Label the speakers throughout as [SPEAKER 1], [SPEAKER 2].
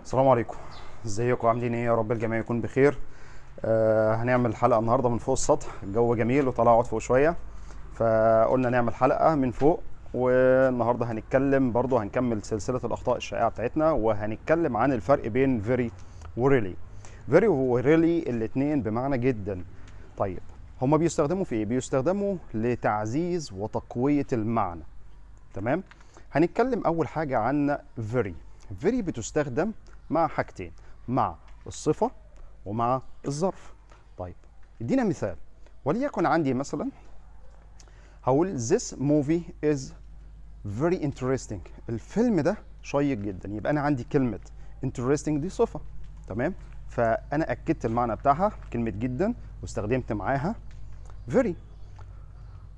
[SPEAKER 1] السلام عليكم. ازيكم عاملين ايه؟ يا رب الجميع يكون بخير. هنعمل حلقه النهارده من فوق السطح. الجو جميل وطلع اقعد فوق شويه، فقلنا نعمل حلقه من فوق. والنهارده هنتكلم برضو، هنكمل سلسله الاخطاء الشائعه بتاعتنا، وهنتكلم عن الفرق بين very وريلي. very وريلي الاثنين بمعنى جدا. طيب هما بيستخدموا في ايه؟ بيستخدموا لتعزيز وتقويه المعنى. تمام. هنتكلم اول حاجه عن very. very بتستخدم مع حاجتين، مع الصفه ومع الظرف. طيب ادينا مثال. وليكن عندي مثلا هقول this movie is very interesting. الفيلم ده شيق جدا. يبقى انا عندي كلمه interesting دي صفه. تمام. فانا اكدت المعنى بتاعها كلمه جدا واستخدمت معاها very.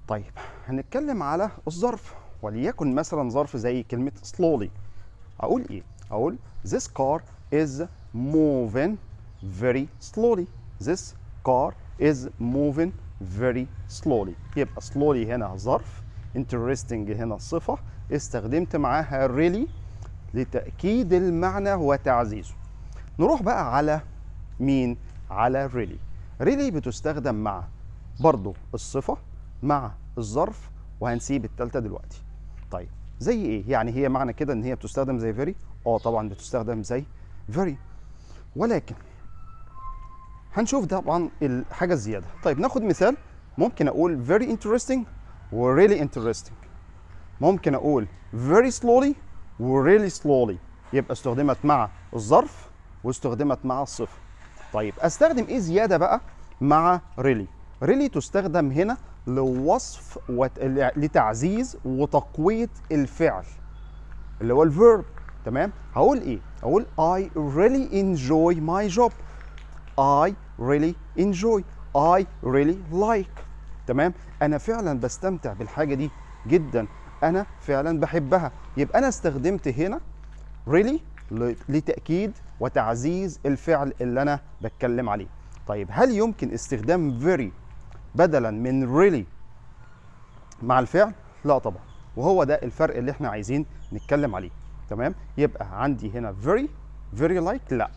[SPEAKER 1] طيب هنتكلم على الظرف. وليكن مثلا ظرف زي كلمه slowly. اقول ايه؟ اقول this car is moving very slowly. This car is moving very slowly. يبقى slowly هنا ظرف، interesting هنا صفة، استخدمت معاها really لتأكيد المعنى وتعزيزه. نروح بقى على مين؟ على really. really بتستخدم مع برضو الصفة مع الظرف، وهنسيب التالتة دلوقتي. طيب زي ايه؟ يعني هي معنى كده ان هي بتستخدم زي very؟ طبعا بتستخدم زي very، ولكن هنشوف طبعا الحاجه الزياده. طيب ناخد مثال. ممكن اقول very interesting و really interesting. ممكن اقول very slowly و really slowly. يبقى استخدمت مع الظرف واستخدمت مع الصفه. طيب استخدم ايه زياده بقى مع really؟ really تستخدم هنا لوصف لتعزيز وتقويه الفعل اللي هو الفيرب. تمام. هقول ايه؟ اقول I really enjoy my job. I really enjoy. I really like. تمام. انا فعلا بستمتع بالحاجه دي جدا، انا فعلا بحبها. يبقى انا استخدمت هنا really لتاكيد وتعزيز الفعل اللي انا بتكلم عليه. طيب هل يمكن استخدام very بدلا من really مع الفعل؟ لا طبعا. وهو ده الفرق اللي احنا عايزين نتكلم عليه. تمام. يبقى عندي هنا very like لا،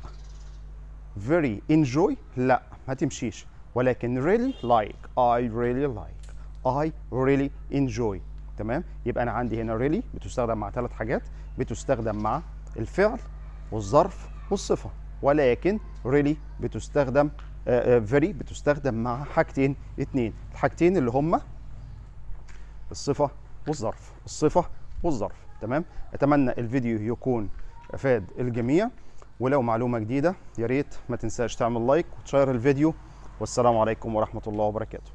[SPEAKER 1] very enjoy لا، ما تمشيش. ولكن really like. I really like. I really enjoy. تمام. يبقى انا عندي هنا really بتستخدم مع ثلاث حاجات، بتستخدم مع الفعل والظرف والصفه. ولكن really بتستخدم very بتستخدم مع حاجتين اتنين، الحاجتين اللي هما الصفه والظرف. الصفه والظرف. تمام. اتمنى الفيديو يكون افاد الجميع، ولو معلومه جديده يا ريت ما تنساش تعمل لايك وتشير الفيديو. والسلام عليكم ورحمه الله وبركاته.